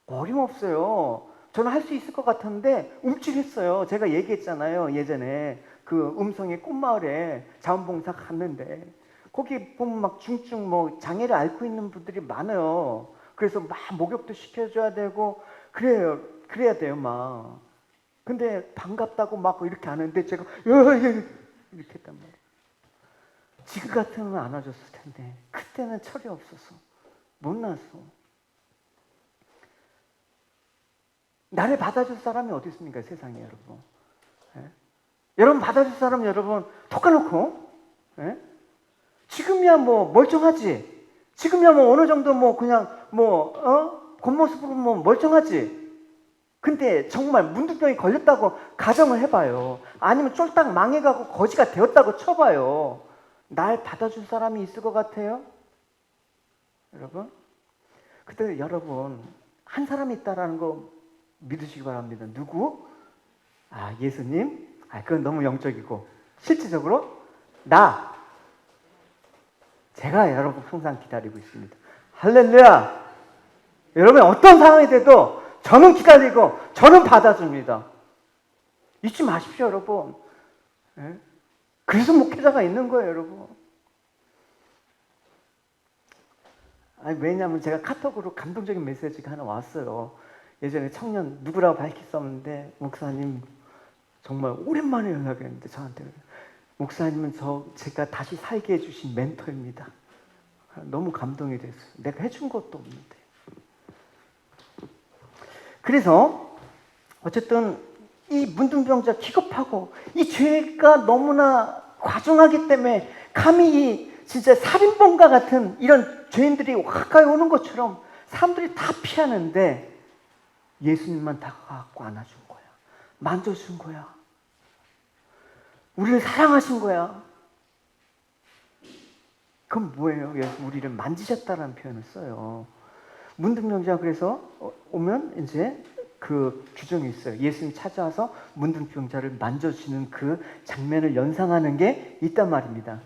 어림없어요. 저는 할 수 있을 것 같았는데 움찔했어요. 제가 얘기했잖아요. 예전에 그 음성의 꽃마을에 자원봉사 갔는데 거기 보면 막 중증 장애를 앓고 있는 분들이 많아요. 그래서 막 목욕도 시켜줘야 되고 그래야 돼요 막. 근데 반갑다고 막 이렇게 하는데 제가 이렇게 했단 말이에요. 지금 같으면 안아줬을 텐데 그때는 철이 없어서 못 났어. 나를 받아줄 사람이 어디 있습니까? 세상에 여러분. 여러분 받아줄 사람 여러분 톡 까놓고 지금이야 멀쩡하지. 지금이야 어느 정도 그냥 겉모습으로 멀쩡하지. 근데 정말 문둥병이 걸렸다고 가정을 해봐요. 아니면 쫄딱 망해가고 거지가 되었다고 쳐봐요. 날 받아줄 사람이 있을 것 같아요? 여러분? 근데 여러분 한 사람이 있다라는 거 믿으시기 바랍니다. 누구? 예수님? 그건 너무 영적이고 실질적으로 제가 여러분 항상 기다리고 있습니다. 할렐루야! 여러분 어떤 상황이 돼도 저는 기다리고 저는 받아줍니다. 잊지 마십시오 여러분. 그래서 목회자가 있는 거예요 여러분. 왜냐하면 제가 카톡으로 감동적인 메시지가 하나 왔어요. 예전에 청년 누구라고 밝힐 수 없는데 목사님 정말 오랜만에 연락이 왔는데 저한테 목사님은 제가 다시 살게 해주신 멘토입니다. 너무 감동이 됐어요. 내가 해준 것도 없는데. 그래서 어쨌든 이 문둥병자 기겁하고 이 죄가 너무나 과중하기 때문에 감히 진짜 살인범과 같은 이런 죄인들이 가까이 오는 것처럼 사람들이 다 피하는데 예수님만 다가가고 안아준 거야. 만져준 거야. 우리를 사랑하신 거야. 그럼 뭐예요? 우리를 만지셨다라는 표현을 써요. 문둥병자가 그래서 오면 이제 그 규정이 있어요. 예수님이 찾아와서 문둥병자를 만져주는 그 장면을 연상하는 게 있단 말입니다.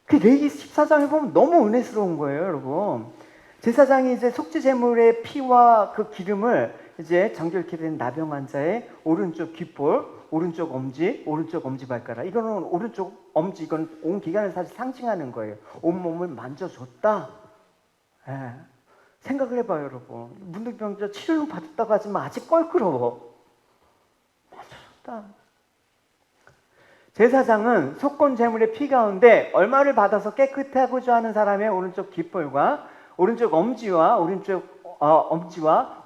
그 레위 14장에 보면 너무 은혜스러운 거예요, 여러분. 제사장이 이제 속죄 제물의 피와 그 기름을 이제 정결케 된 나병 환자의 오른쪽 귓볼, 오른쪽 엄지 발가락. 이거는 오른쪽 엄지, 이건 온 기관을 사실 상징하는 거예요. 온몸을 만져줬다. 생각을 해봐요, 여러분. 문둥병자 치료는 받았다고 하지만 아직 껄끄러워. 만져줬다. 제사장은 속건 제물의 피 가운데 얼마를 받아서 깨끗하고자 하는 사람의 오른쪽 귓볼과 오른쪽 엄지와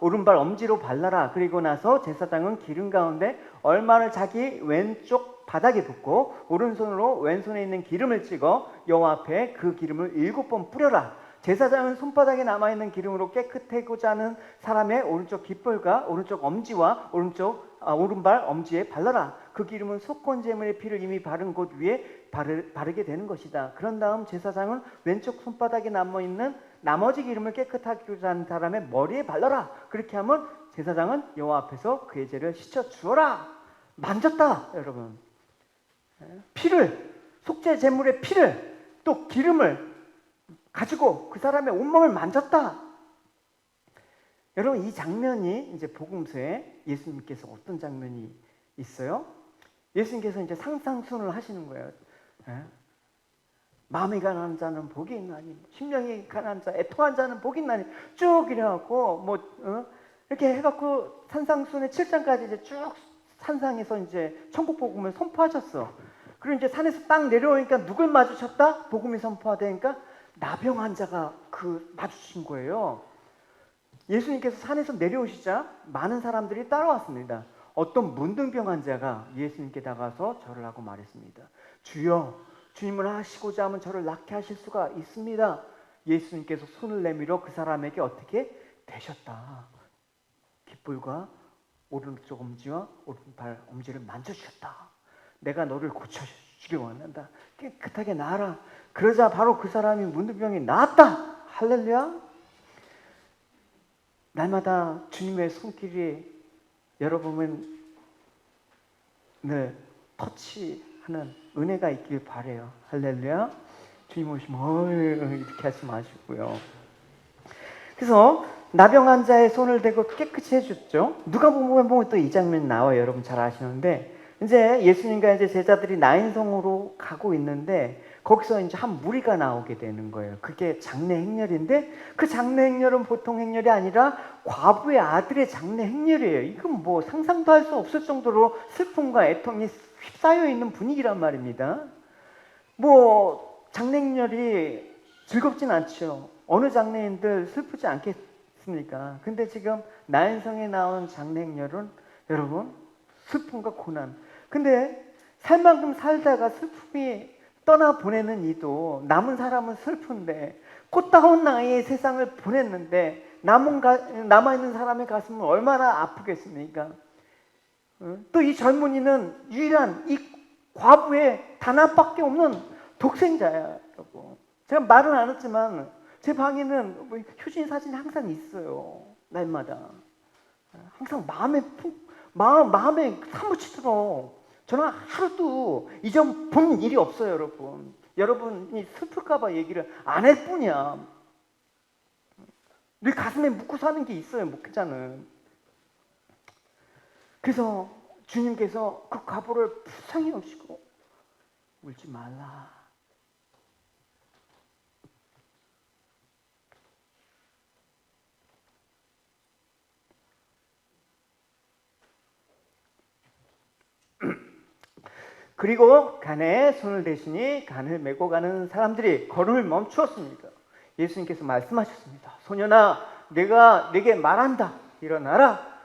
오른발 엄지로 발라라. 그리고 나서 제사장은 기름 가운데 얼마를 자기 왼쪽 바닥에 붓고 오른손으로 왼손에 있는 기름을 찍어 여호와 앞에 그 기름을 7번 뿌려라. 제사장은 손바닥에 남아있는 기름으로 깨끗하고자 하는 사람의 오른쪽 귓볼과 오른쪽 엄지와 오른발 엄지에 발라라. 그 기름은 속건 제물의 피를 이미 바른 곳 위에 바르게 되는 것이다. 그런 다음 제사장은 왼쪽 손바닥에 남아있는 나머지 기름을 깨끗하게 한 사람의 머리에 발라라. 그렇게 하면 제사장은 여호와 앞에서 그의 죄를 씻어 주어라. 만졌다, 여러분. 피를, 속죄 제물의 피를, 또 기름을 가지고 그 사람의 온몸을 만졌다. 여러분, 이 장면이 이제 복음서에 예수님께서 어떤 장면이 있어요? 예수님께서 이제 상상순을 하시는 거예요. 마음이 가난한 자는 복이 있나니, 심령이 가난한 자, 애통한 자는 복이 있나니, 쭉 이래갖고 이렇게 해갖고 산상순의 7장까지 이제 쭉 산상에서 이제 천국 복음을 선포하셨어. 그리고 이제 산에서 딱 내려오니까 누굴 마주쳤다? 복음이 선포되니까 나병 환자가 마주친 거예요. 예수님께서 산에서 내려오시자 많은 사람들이 따라왔습니다. 어떤 문둥병 환자가 예수님께 다가서 절을 하고 말했습니다. 주여, 주님을 하시고자 하면 저를 낫게 하실 수가 있습니다. 예수님께서 손을 내밀어 그 사람에게 어떻게 되셨다. 깃불과 오른쪽 엄지와 오른발 엄지를 만져주셨다. 내가 너를 고쳐주기 원한다. 깨끗하게 나아라. 그러자 바로 그 사람이 문둥병이 나았다. 할렐루야. 날마다 주님의 손길이 여러분을 터치하는 은혜가 있길 바래요. 할렐루야. 주님 오시면 이렇게 하지 마시고요. 그래서 나병 환자의 손을 대고 깨끗이 해줬죠. 누가복음에 보면 또 이 장면 나와요. 여러분 잘 아시는데 이제 예수님과 이제 제자들이 나인성으로 가고 있는데 거기서 이제 한 무리가 나오게 되는 거예요. 그게 장례 행렬인데 그 장례 행렬은 보통 행렬이 아니라 과부의 아들의 장례 행렬이에요. 이건 뭐 상상도 할 수 없을 정도로 슬픔과 애통이 휩싸여 있는 분위기란 말입니다. 뭐 장례 행렬이 즐겁진 않죠. 어느 장례인들 슬프지 않겠습니까? 근데 지금 나인성에 나온 장례 행렬은 여러분 슬픔과 고난. 근데 살 만큼 살다가 슬픔이 떠나보내는 이도 남은 사람은 슬픈데 꽃다운 나이에 세상을 보냈는데 남아있는 사람의 가슴은 얼마나 아프겠습니까? 또 이 젊은이는 유일한 이 과부의 단 하나밖에 없는 독생자야. 여러분. 제가 말은 안 했지만 제 방에는 효진 사진이 항상 있어요. 날마다. 항상 마음에 사무치도록 저는 하루도 잊어본 일이 없어요, 여러분. 여러분이 슬플까봐 얘기를 안 할 뿐이야. 늘 가슴에 묻고 사는 게 있어요, 목회자는. 그래서 주님께서 그 과부를 불쌍히 여기시고 울지 말라. 그리고 간에 손을 대시니 간을 메고 가는 사람들이 걸음을 멈추었습니다. 예수님께서 말씀하셨습니다. 소년아, 내가 네게 말한다. 일어나라.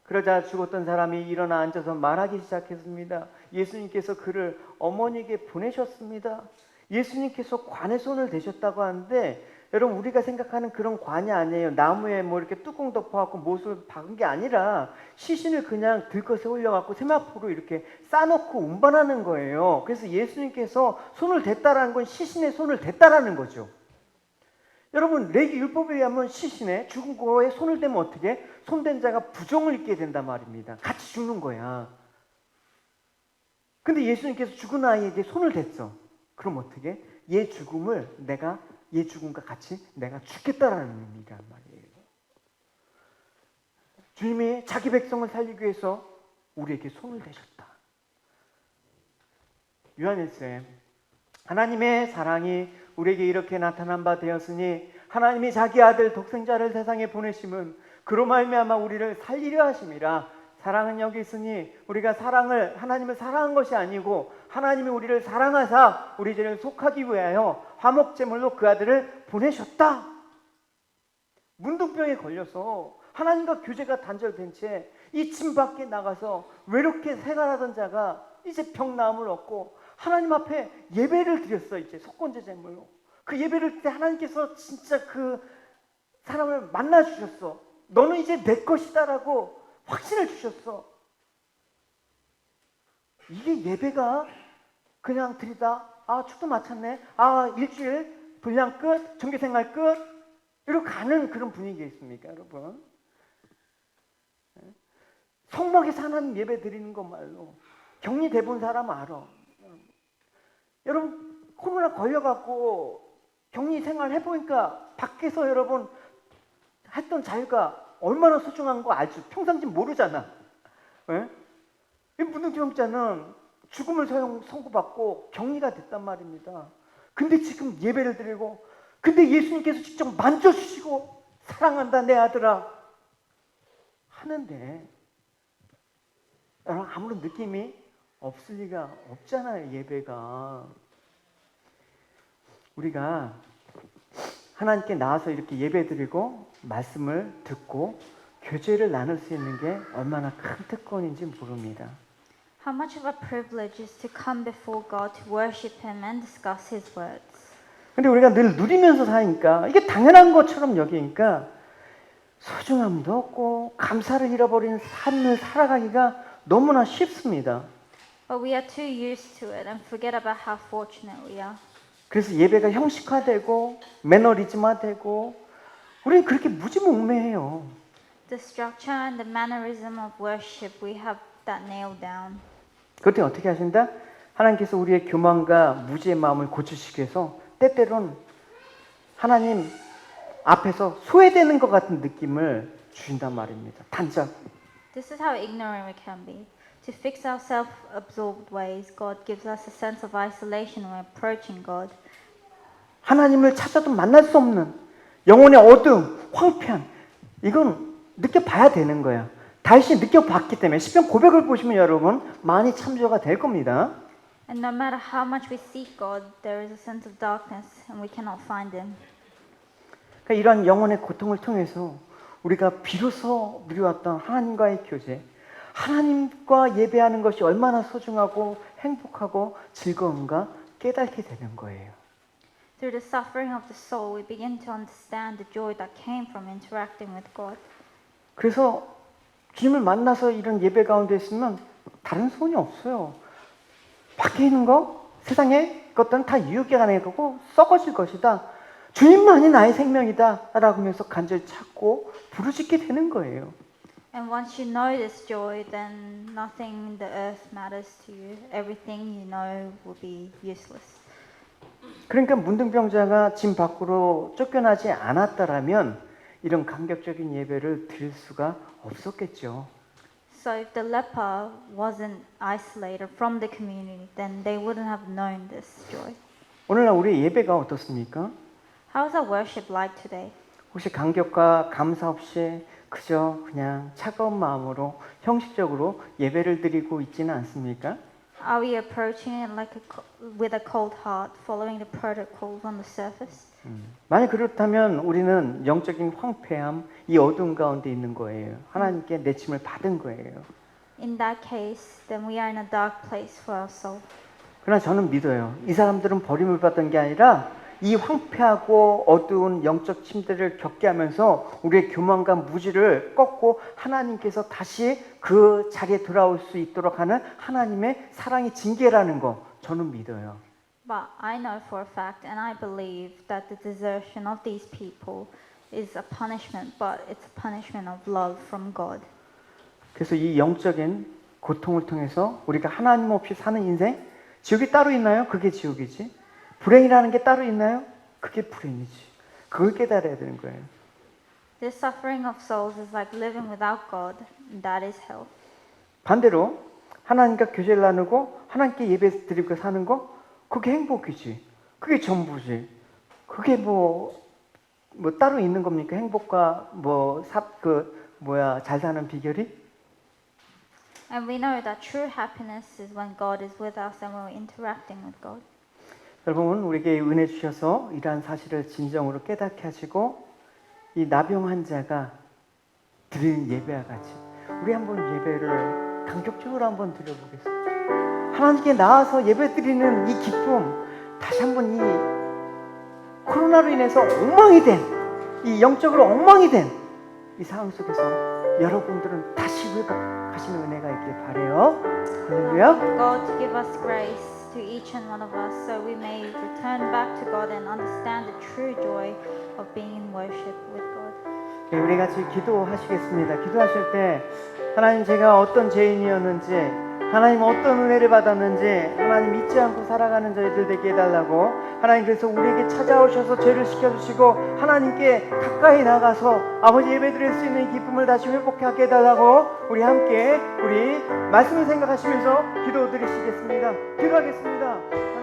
그러자 죽었던 사람이 일어나 앉아서 말하기 시작했습니다. 예수님께서 그를 어머니에게 보내셨습니다. 예수님께서 관에 손을 대셨다고 하는데 여러분 우리가 생각하는 그런 관이 아니에요. 나무에 뭐 이렇게 뚜껑 덮어갖고 못을 박은 게 아니라 시신을 그냥 들것에 올려갖고 세마포로 이렇게 싸놓고 운반하는 거예요. 그래서 예수님께서 손을 댔다라는 건 시신에 손을 댔다라는 거죠. 여러분 레위 율법에 의하면 시신에 죽은 거에 손을 대면 어떻게? 손댄 자가 부정을 입게 된단 말입니다. 같이 죽는 거야. 근데 예수님께서 죽은 아이에게 손을 댔어. 그럼 어떻게? 얘 죽음과 같이 내가 죽겠다라는 의미란 말이에요. 주님이 자기 백성을 살리기 위해서 우리에게 손을 대셨다. 요한일서 하나님의 사랑이 우리에게 이렇게 나타난 바 되었으니 하나님이 자기 아들 독생자를 세상에 보내심은 그로 말미암아 우리를 살리려 하심이라. 사랑은 여기 있으니 우리가 하나님을 사랑한 것이 아니고 하나님이 우리를 사랑하사 우리 죄를 속하기 위하여 화목제물로 그 아들을 보내셨다. 문둥병에 걸려서 하나님과 교제가 단절된 채 이 집 밖에 나가서 외롭게 생활하던 자가 이제 병나음을 얻고 하나님 앞에 예배를 드렸어. 이제 속건제 제물로 그 예배를 드릴 때 하나님께서 진짜 그 사람을 만나 주셨어. 너는 이제 내 것이다라고 확신을 주셨어. 이게 예배가 그냥 드리다 축도 마쳤네, 일주일 분량 끝, 종교생활 끝, 이러고 가는 그런 분위기겠습니까, 여러분? 성막에서 하나님 예배 드리는 것말로 격리 돼본 사람 알아. 여러분 코로나 걸려갖고 격리 생활 해보니까 밖에서 여러분 했던 자유가 얼마나 소중한 거 알죠? 평상시 모르잖아. 이 무등교육자는 죽음을 선고받고 격리가 됐단 말입니다. 근데 지금 예배를 드리고, 근데 예수님께서 직접 만져주시고 사랑한다 내 아들아 하는데 여러분 아무런 느낌이 없을 리가 없잖아요. 예배가 우리가 하나님께 나와서 이렇게 예배드리고 말씀을 듣고 교제를 나눌 수 있는 게 얼마나 큰 특권인지 모릅니다. How much of a privilege is to come before God to worship Him and discuss His words. 근데 우리가 늘 누리면서 사니까 이게 당연한 것처럼 여기니까 소중함도 없고 감사를 잃어버린 삶을 살아가기가 너무나 쉽습니다. But we are too used to it and forget about how fortunate we are. 그래서 예배가 형식화되고 매너리즘화되고 우리는 그렇게 무지몽매해요. The structure and the mannerism of worship, we have that nailed down. 그때 어떻게 하신다? 하나님께서 우리의 교만과 무지의 마음을 고치시기 위해서 때때론 하나님 앞에서 소외되는 것 같은 느낌을 주신단 말입니다. 단짝. This is how ignorant we can be. To fix our self-absorbed ways, God gives us a sense of isolation when approaching God. 하나님을 찾아도 만날 수 없는 영혼의 어두움, 황폐함, 이건 느껴봐야 되는 거야. 다윗이 느껴봤기 때문에 시편 고백을 보시면 여러분 많이 참조가 될 겁니다. And no matter how much we seek God, there is a sense of darkness and we cannot find Him. 그러니까 이런 영혼의 고통을 통해서 우리가 비로소 누려왔던 하나님과의 교제, 하나님과 예배하는 것이 얼마나 소중하고 행복하고 즐거운가 깨닫게 되는 거예요. Through the suffering of the soul, we begin to understand the joy that came from interacting with God. 그래서 주님을 만나서 이런 예배 가운데 있으면 다른 소원이 없어요. 밖에 있는 거, 세상의 것들은 다 유혹에 관한 거고 썩어질 것이다. 주님만이 나의 생명이다 라고 하면서 간절히 찾고 부르짖게 되는 거예요. And once you know this joy, then nothing in the earth matters to you. Everything you know will be useless. 그러니까 문둥병자가 집 밖으로 쫓겨나지 않았다라면 이런 감격적인 예배를 드릴 수가 없었겠죠. So if the leper wasn't isolated from the community, then they wouldn't have known this joy. 오늘날 우리 예배가 어떻습니까? How is our worship like today? 혹시 감격과 감사 없이 그저 그냥 차가운 마음으로 형식적으로 예배를 드리고 있지는 않습니까? Are we approaching it like with a cold heart, following the protocols on the surface? 만약 그렇다면 우리는 영적인 황폐함, 이 어두운 가운데 있는 거예요. 하나님께 내침을 받은 거예요. In that case, then we are in a dark place for our soul. 그러나 저는 믿어요. 이 사람들은 버림을 받은 게 아니라 이 황폐하고 어두운 영적 침대를 겪게 하면서 우리의 교만과 무지를 꺾고 하나님께서 다시 그 자리에 돌아올 수 있도록 하는 하나님의 사랑의 징계라는 거 저는 믿어요. But I know for a fact, and I believe that the desertion of these people is a punishment, but it's a punishment of love from God. 그래서 이 영적인 고통을 통해서 우리가 하나님 없이 사는 인생, 지옥이 따로 있나요? 그게 지옥이지. 불행이라는 게 따로 있나요? 그게 불행이지. 그걸 깨달아야 되는 거예요. The suffering of souls is like living without God, and that is hell. 반대로 하나님과 교제를 나누고 하나님께 예배 드리고 사는 거, 그게 행복이지. 그게 전부지. 그게 뭐 따로 있는 겁니까? 행복과 잘 사는 비결이? And we know that true happiness is when God is with us and when we're interacting with God. 여러분, 우리에게 은혜 주셔서 이러한 사실을 진정으로 깨닫게 하시고 이 나병 환자가 드리는 예배와 같이 우리 한번 예배를 감격적으로 한번 드려보겠습니다. 하나님께 나와서 예배 드리는 이 기쁨, 다시 한번 이 코로나로 인해서 엉망이 된, 이 영적으로 엉망이 된 이 상황 속에서 여러분들은 다시 회복하시기 하시는 은혜가 있길 바래요. 할렐루야. God to give us grace to each and one of us so we may return back to God and understand the true joy of being in worship with God. 네, 우리 같이 기도하시겠습니다. 기도하실 때 하나님 제가 어떤 죄인이었는지 하나님 어떤 은혜를 받았는지 하나님 잊지 않고 살아가는 저희들 되게 해달라고 하나님 그래서 우리에게 찾아오셔서 죄를 씻겨주시고 하나님께 가까이 나가서 아버지 예배드릴 수 있는 기쁨을 다시 회복하게 해달라고 우리 함께 우리 말씀을 생각하시면서 기도드리시겠습니다. 기도하겠습니다.